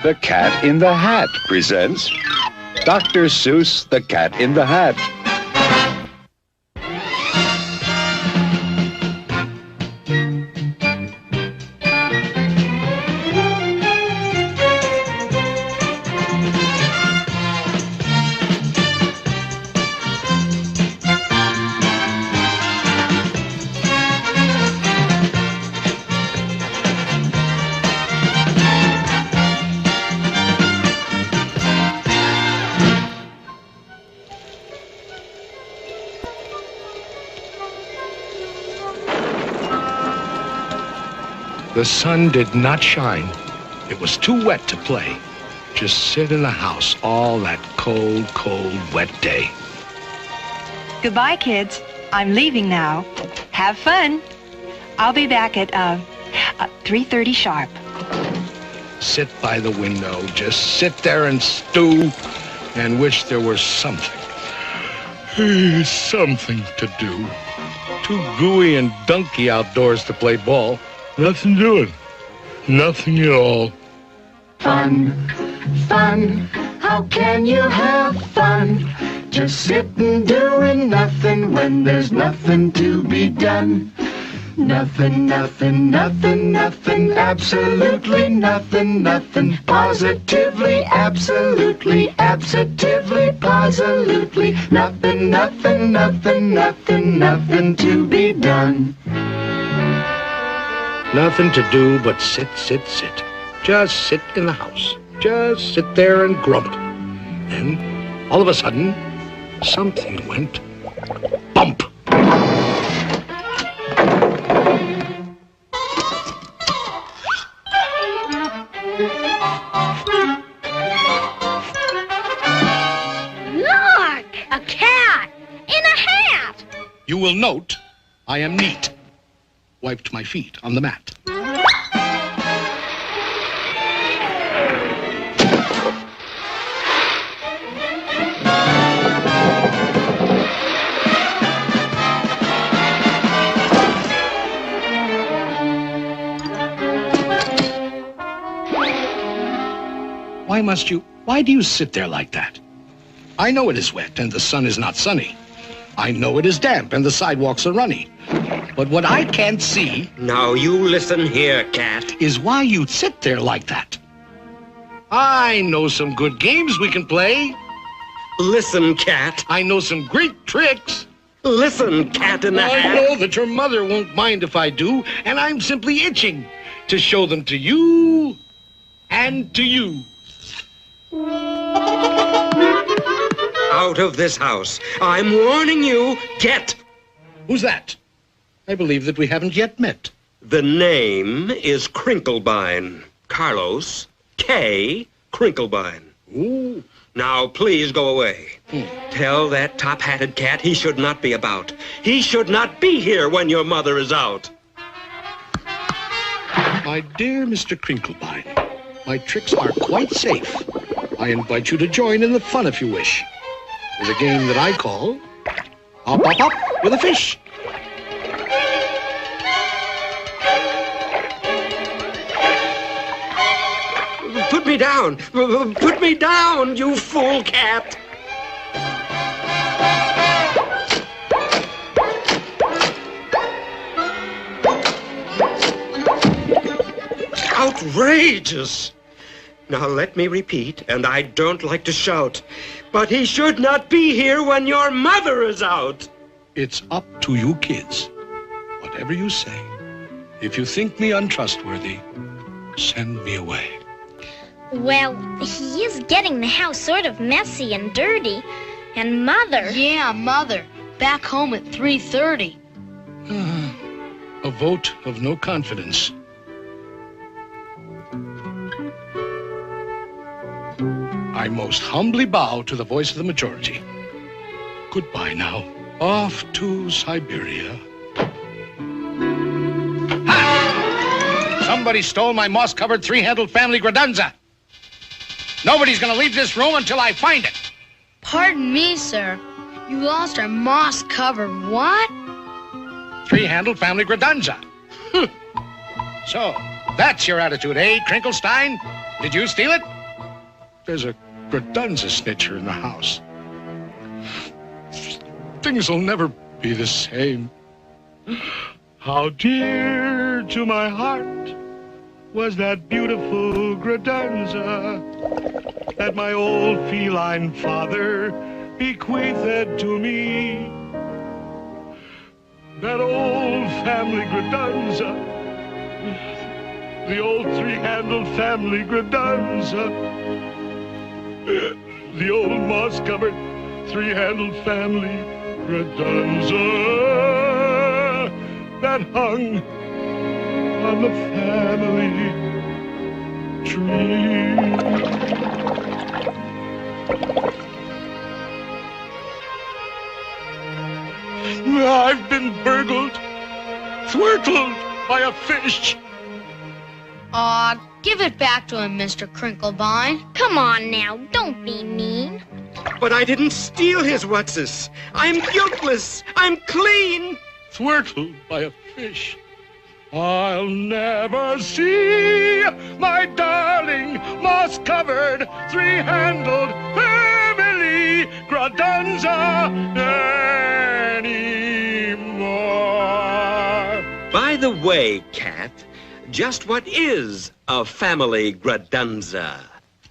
The Cat in the Hat presents Dr. Seuss, The Cat in the Hat. The sun did not shine. It was too wet to play. Just sit in the house all that cold, cold, wet day. Goodbye, kids. I'm leaving now. Have fun. I'll be back at 3:30 sharp. Sit by the window, just sit there and stew and wish there were something. Something to do. Too gooey and dunky outdoors to play ball. Nothing doing. Nothing at all. Fun, fun, how can you have fun? Just sitting doing nothing when there's nothing to be done. Nothing, nothing, nothing, nothing, absolutely nothing, nothing, positively, absolutely, absolutely, positively, nothing, nothing, nothing, nothing, nothing to be done. Nothing to do but sit, sit, sit. Just sit in the house. Just sit there and grumble. Then, all of a sudden, something went bump. Look! A cat! In a hat! You will note I am neat. Wiped my feet on the mat. Why do you sit there like that? I know it is wet and the sun is not sunny. I know it is damp and the sidewalks are runny. But what I can't see... Now you listen here, cat. ...is why you sit there like that. I know some good games we can play. Listen, cat. I know some great tricks. Listen, cat in the hat. I know that your mother won't mind if I do, and I'm simply itching to show them to you and to you. Out of this house. I'm warning you. Get. Who's that? I believe that we haven't yet met. The name is Crinklebine. Carlos K. Crinklebine. Ooh. Now, please go away. Tell that top-hatted cat he should not be about. He should not be here when your mother is out. My dear Mr. Crinklebine, my tricks are quite safe. I invite you to join in the fun if you wish. There's a game that I call Hop, Hop, Hop with a Fish. Put me down! Put me down, you fool cat! Outrageous! Now let me repeat, and I don't like to shout, but he should not be here when your mother is out! It's up to you kids. Whatever you say. If you think me untrustworthy, send me away. Well, he is getting the house sort of messy and dirty. And Mother... Yeah, Mother. Back home at 3:30. A vote of no confidence. I most humbly bow to the voice of the majority. Goodbye now. Off to Siberia. Ha! Somebody stole my moss-covered three-handled family Gradanza. Nobody's gonna leave this room until I find it. Pardon me, sir. You lost our moss-covered what? Three-handled family Gradanza. So, that's your attitude, eh, Crinklestein? Did you steal it? There's a Gradunza snitcher in the house. Things will never be the same. How dear to my heart was that beautiful Gradunza that my old feline father bequeathed to me. That old family Gradunza, the old three-handled family Gradunza, the old moss-covered three-handled family Gradunza that hung on the family tree. I've been burgled, thwirtled by a fish. Aw, give it back to him, Mr. Crinklebine. Come on now, don't be mean. But I didn't steal his whatsis. I'm guiltless. I'm clean. Thwirtled by a fish. I'll never see my darling moss-covered three-handled family Gradunza anymore. By the way, Cat, just what is a family Gradunza?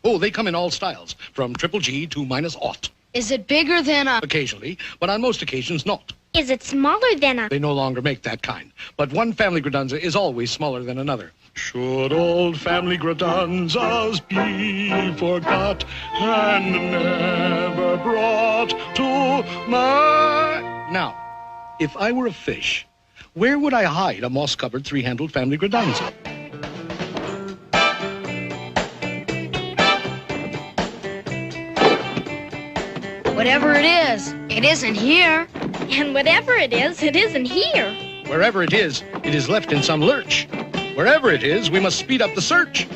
Oh, they come in all styles, from triple G to -0. Is it bigger than a... Occasionally, but on most occasions not. Is it smaller than a... They no longer make that kind. But one family Gradunza is always smaller than another. Should old family Gradunzas be forgot and never brought to my... Now, if I were a fish, where would I hide a moss-covered three-handled family Gradunza? Whatever it isn't here. And whatever it isn't here. Wherever it is left in some lurch. Wherever it is, we must speed up the search.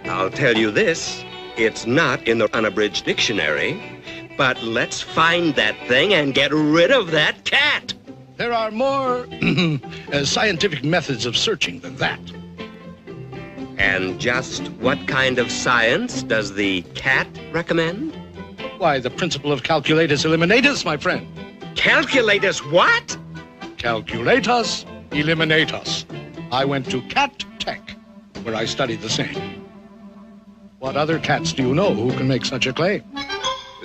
I'll tell you this, it's not in the unabridged dictionary, but let's find that thing and get rid of that cat. There are more scientific methods of searching than that. And just what kind of science does the cat recommend? Why, the principle of calculatus eliminatus, my friend. Calculatus what? Calculatus eliminatus. I went to Cat Tech, where I studied the same. What other cats do you know who can make such a claim?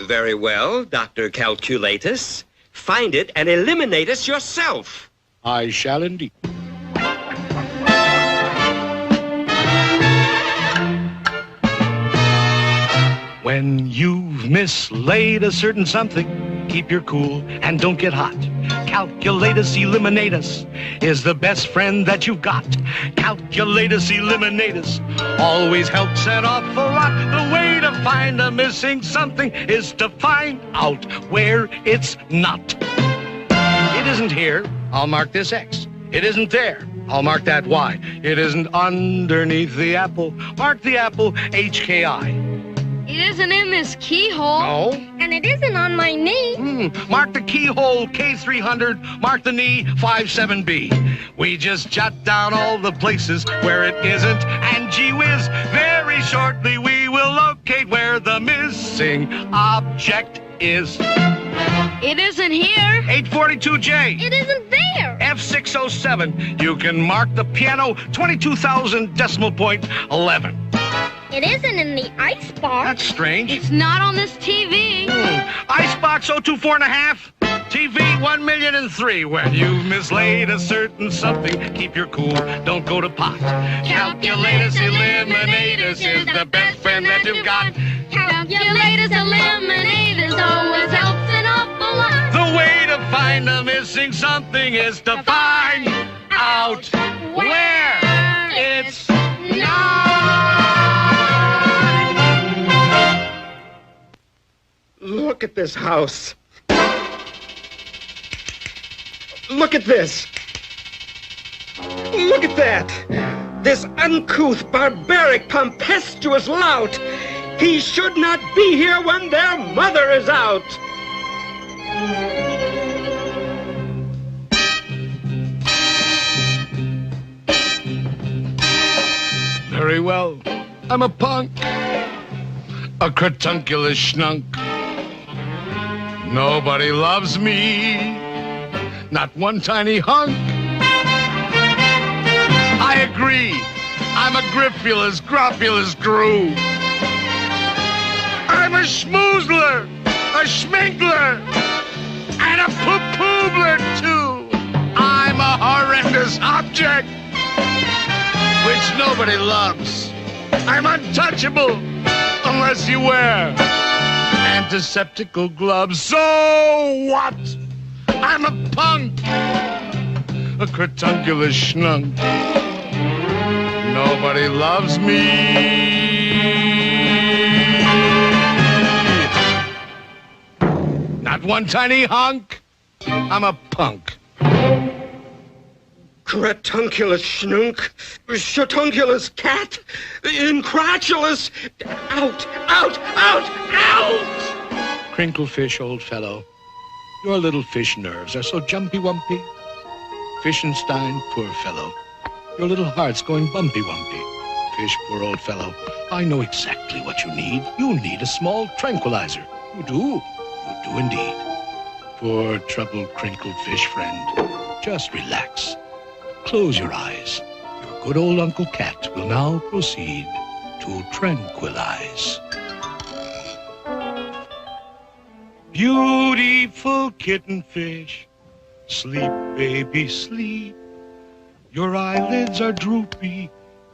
Very well, Dr. Calculatus. Find it and eliminate us yourself. I shall indeed. When you've mislaid a certain something, keep your cool and don't get hot. Calculatus eliminatus is the best friend that you've got. Calculatus eliminatus always helps an awful lot. The way to find a missing something is to find out where it's not. It isn't here, I'll mark this X. It isn't there, I'll mark that Y. It isn't underneath the apple, mark the apple HKI. It isn't in this keyhole. No. And it isn't on my knee. Mark the keyhole K300, mark the knee 57B. We just jot down all the places where it isn't, and gee whiz, very shortly we will locate where the missing object is. It isn't here. 842J. It isn't there. F607. You can mark the piano 22,000 decimal point 11. It isn't in the icebox. That's strange. It's not on this TV. Icebox 024.5. TV 1,000,003. When you've mislaid a certain something, keep your cool, don't go to pot. Calculatus eliminatus is the best friend that you've got. Calculatus eliminatus always helps an awful lot. The way to find a missing something is to find out where it's not. Look at this house. Look at this. Look at that. This uncouth, barbaric, tempestuous lout. He should not be here when their mother is out. very well. I'm a punk. A cartunculus schnunk. Nobody loves me. Not one tiny hunk. I agree. I'm a griffulous, gropulous groo. I'm a schmoozler, a schminkler, and a poo-poobler, too. I'm a horrendous object, which nobody loves. I'm untouchable, unless you wear antiseptical gloves. So what? I'm a punk, a cartunculus schnunk. Nobody loves me. Not one tiny hunk. I'm a punk. Cretunculus schnunk, shatunculus cat, incratulous, out, out, out, out! Crinklefish, old fellow, your little fish nerves are so jumpy-wumpy. Fishenstein, poor fellow, your little heart's going bumpy-wumpy. Fish, poor old fellow, I know exactly what you need. You need a small tranquilizer. You do. You do indeed. Poor troubled crinkled fish friend, just relax. Close your eyes. Your good old Uncle Cat will now proceed to tranquilize. Beautiful kitten fish, sleep, baby, sleep. Your eyelids are droopy,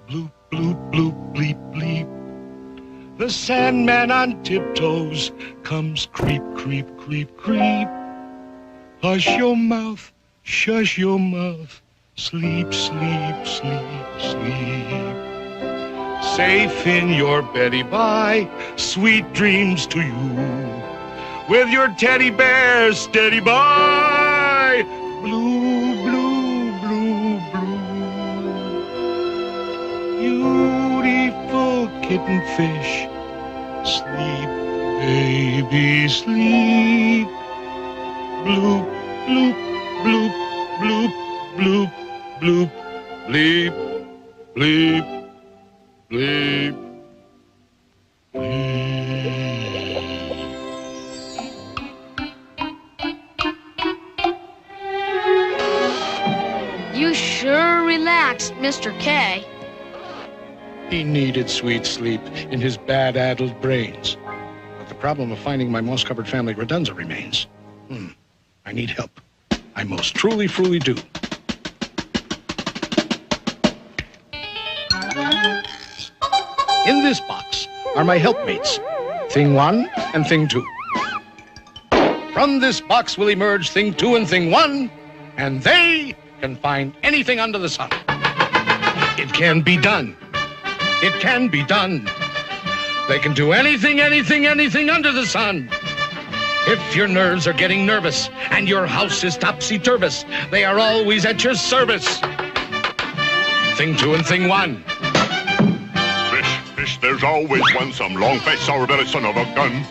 bloop, bloop, bloop, bleep, bleep. The Sandman on tiptoes comes creep, creep, creep, creep. Hush your mouth, shush your mouth. Sleep, sleep, sleep, sleep. Safe in your beddy by, sweet dreams to you. With your teddy bear steady by, blue, blue, blue, blue. Beautiful kitten fish, sleep, baby, sleep. Bloop, bloop, bloop, bloop, bloop. Bloop, bleep, bleep, bleep, bleep. You sure relaxed, Mr. K. He needed sweet sleep in his bad-addled brains. But the problem of finding my moss-covered family redunza remains. I need help. I most truly do. In this box are my helpmates, Thing 1 and Thing 2. From this box will emerge Thing 2 and Thing 1, and they can find anything under the sun. It can be done. It can be done. They can do anything, anything, anything under the sun. If your nerves are getting nervous and your house is topsy-turvous, they are always at your service. Thing 2 and Thing 1. Fish, there's always one, some long face, sour belly son of a gun.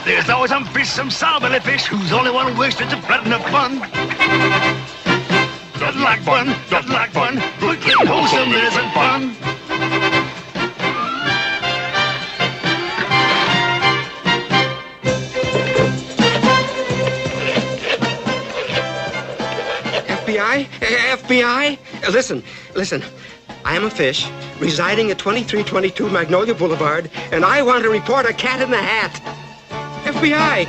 There's always some fish, some sour belly fish, who's only one wish it's a blood enough fun. Doesn't like fun, doesn't like fun, good, clean, wholesome, isn't fun. FBI? Listen. I am a fish residing at 2322 Magnolia Boulevard, and I want to report a cat in the hat. FBI!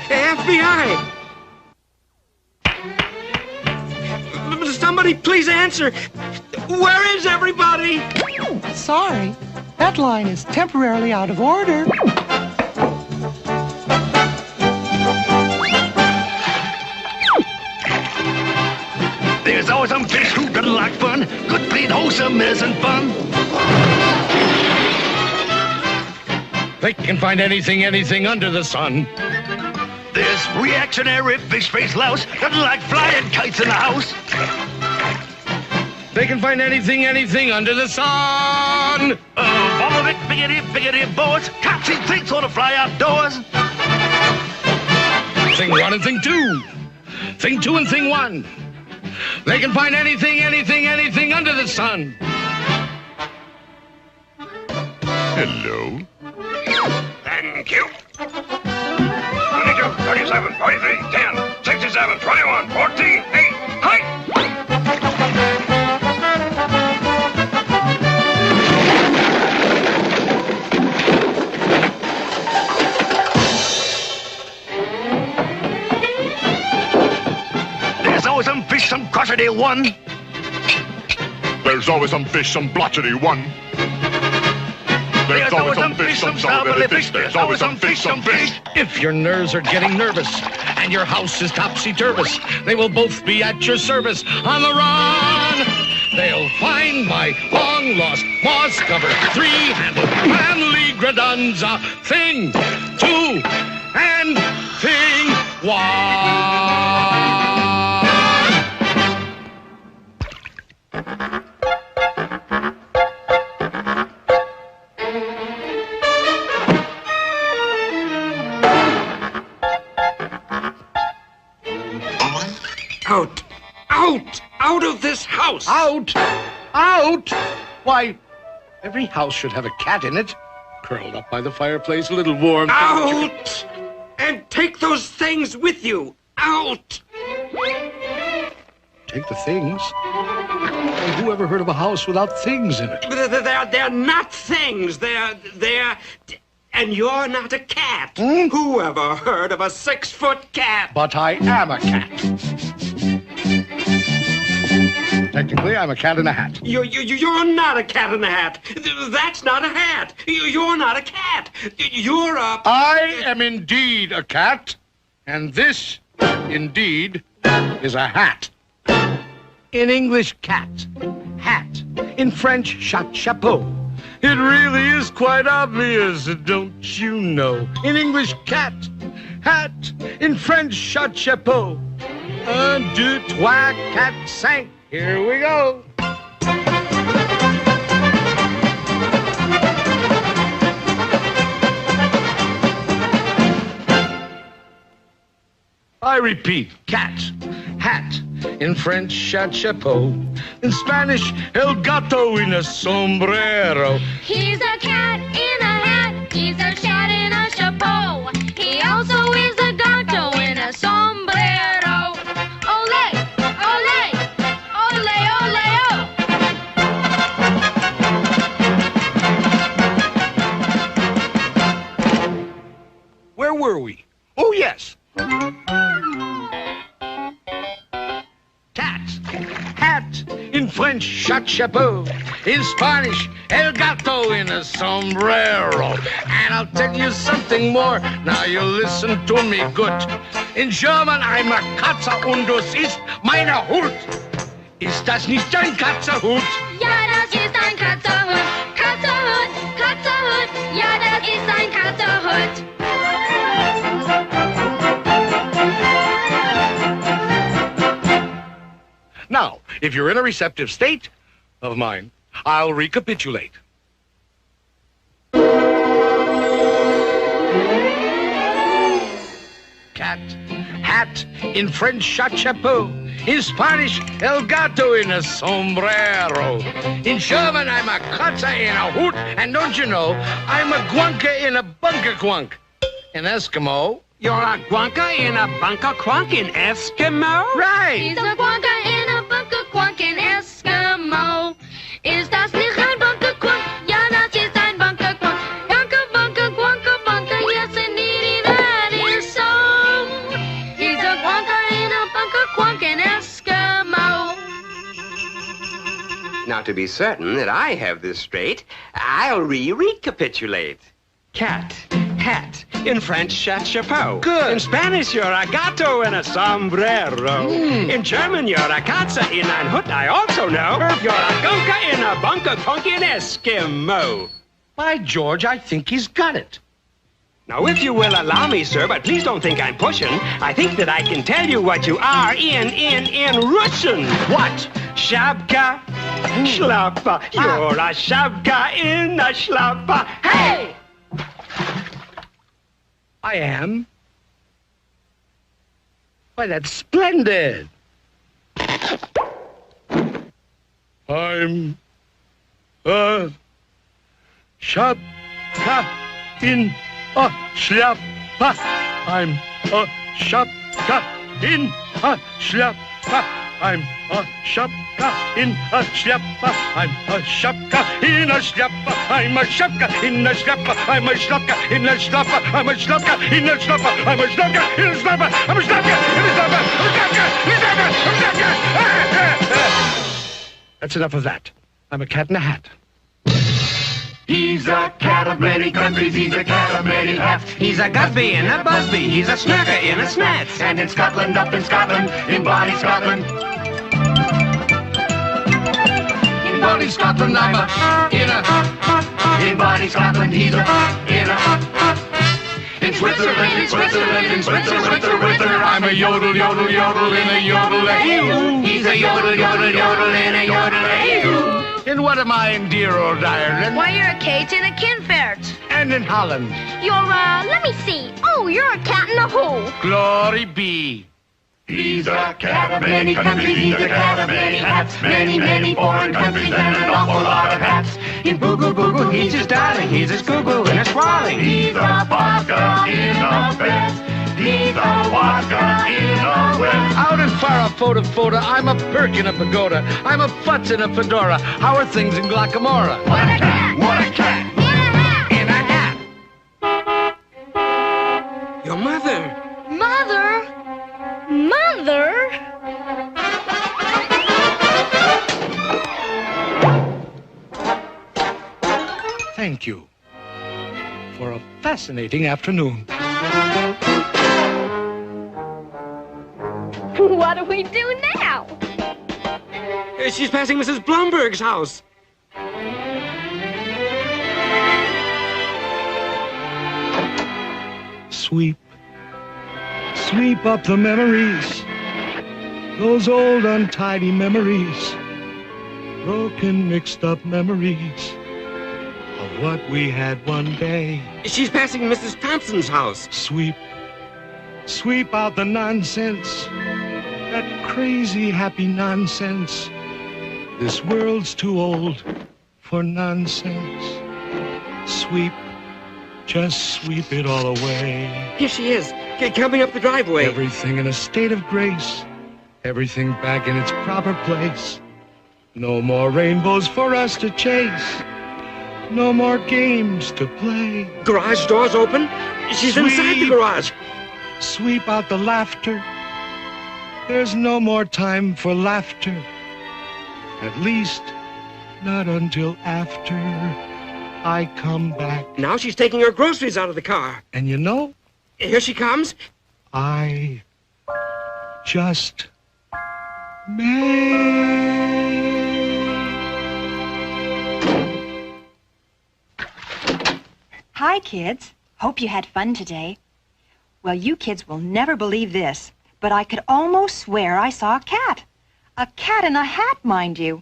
Somebody please answer. Where is everybody? Sorry, that line is temporarily out of order. There's always some fish who doesn't like fun. Good, clean, wholesome isn't fun. They can find anything, anything under the sun. This reactionary fish face louse doesn't like flying kites in the house. They can find anything, anything under the sun. Bobblevick, biggity, boards. Can't see things on to fly outdoors. Thing 1 and Thing 2. Thing 2 and Thing 1. They can find anything, anything, anything under the sun. Hello. Thank you. 22, 37, 43, 10, 67, 21, 14, 8, height! There's always some fish, some crotchety one. There's always some fish, some blotchety one. There's always some fish, some sour-belly fish. There's always some fish, some fish. If your nerves are getting nervous and your house is topsy-turvous, they will both be at your service on the run. They'll find my long-lost moss-covered three-handled manly gradunza thing, two, and thing, one. Out! Out! Out of this house! Out! Out! Why, every house should have a cat in it. Curled up by the fireplace, a little warm. Out! And take those things with you! Out! Take the things? Well, who ever heard of a house without things in it? They're not things. They're... And you're not a cat. Who ever heard of a 6-foot cat? But I am a cat. Technically, I'm a cat in a hat. You're not a cat in a hat. That's not a hat. You're not a cat. You're a... I am indeed a cat, and this, indeed, is a hat. In English, cat. Hat. In French, chat chapeau. It really is quite obvious, don't you know? In English, cat. Hat. In French, chat chapeau. 1, 2, 3, 4, 5. Here we go. I repeat, cat, hat. In French, chat chapeau. In Spanish, el gato en a sombrero. He's a cat in a hat. He's a cat in a chapeau. He also is a gato in a sombrero. Ole, ole, ole, ole, oh. Where were we? Oh, yes. Cat, hat, in French, chat chapeau. In Spanish, el gato in a sombrero. And I'll tell you something more. Now you listen to me good. In German, I'm a Katze und das ist meine Hut. Ist das nicht ein Katzerhut? Ja, das ist ein Katzerhut. Katzerhut, Katzerhut. Ja, das ist ein Katzerhut. Now, if you're in a receptive state of mind, I'll recapitulate. Cat, hat, in French, chat chapeau. In Spanish, el gato in a sombrero. In German, I'm a Katze in a hoot. And don't you know, I'm a guanka in a bunker quunk. In Eskimo, you're a guanka in a bunker quunk in Eskimo? Right. He's a guanka in a bunker quunk in Eskimo. Is das nicht ein bunker quunk? Ja, das ist ein bunker quunk. Bunker, bunker, guanka, bunker. Yes, indeed, that is so. He's a guanka in a bunker quunk in Eskimo. Now, to be certain that I have this straight, I'll recapitulate. Cat, hat. In French, chat chapeau. Good. In Spanish, you're a gato in a sombrero. In German, you're a Katze in ein Hut. I also know you're a gunka in a bunker punk in Eskimo. By George, I think he's got it. Now, if you will allow me, sir, but please don't think I'm pushing, I think that I can tell you what you are in Russian. What? Shabka, shlappa. You're a shabka in a shlappa. Hey! I am? Why, that's splendid. I'm a Shapka in a Shapka. I'm a Shapka in a Shapka. I'm a Shapka in a Shapka. I'm a Shapka in a Shapka. I'm a Shapka in a Shapka. I'm a Shapka in a Shapka. I'm a Shapka in a Shapka. I'm a Shapka in a Shapka. I'm a Shapka in a Shapka. That's enough of that. I'm a cat in a hat. He's a cat of many countries, he's a cat of many hats. He's a Gusby and a Busby, he's a Snurker in a Snats. And in Scotland, up in Scotland, in Bonnie Scotland. In Bonnie Scotland, I'm a in Bonnie Scotland, he's a in Switzerland, in Switzerland, in Switzerland, I'm a yodel, yodel, yodel in a yodel-a-hoo. He's a yodel, yodel, yodel in a yodel-a-hoo. And what am I in dear old Ireland? Why, you're a Kate and a Kinfert. And in Holland. You're, let me see. Oh, you're a cat in a hole. Glory be. He's a cat of many countries, he's a cat of many hats. Many, many foreign countries and an awful lot of hats. In Boogle Boogle, he's just darling, he's a Scoogle and a Squalling. He's a vodka in a vest. He's a vodka in a vest. Out and far a photo, I'm a Perk in a pagoda. I'm a Futz in a fedora. How are things in Glockamora? What a cat, what a cat. In a hat. Your mother. Mother? Mother? Thank you for a fascinating afternoon. What do we do now? She's passing Mrs. Blomberg's house. Sweep. Sweep up the memories. Those old untidy memories. Broken, mixed up memories of what we had one day. She's passing Mrs. Thompson's house. Sweep. Sweep out the nonsense. That crazy, happy nonsense. This world's too old for nonsense. Sweep. Just sweep it all away. Here she is, coming up the driveway. Everything in a state of grace. Everything back in its proper place. No more rainbows for us to chase. No more games to play. Garage doors open. She's inside the garage. Sweep out the laughter. There's no more time for laughter. At least, not until after I come back. Now she's taking her groceries out of the car. And you know? Here she comes. I just may. Hi, kids. Hope you had fun today. Well, you kids will never believe this, but I could almost swear I saw a cat. A cat in a hat, mind you,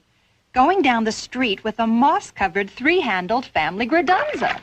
going down the street with a moss-covered, three-handled family gradunza.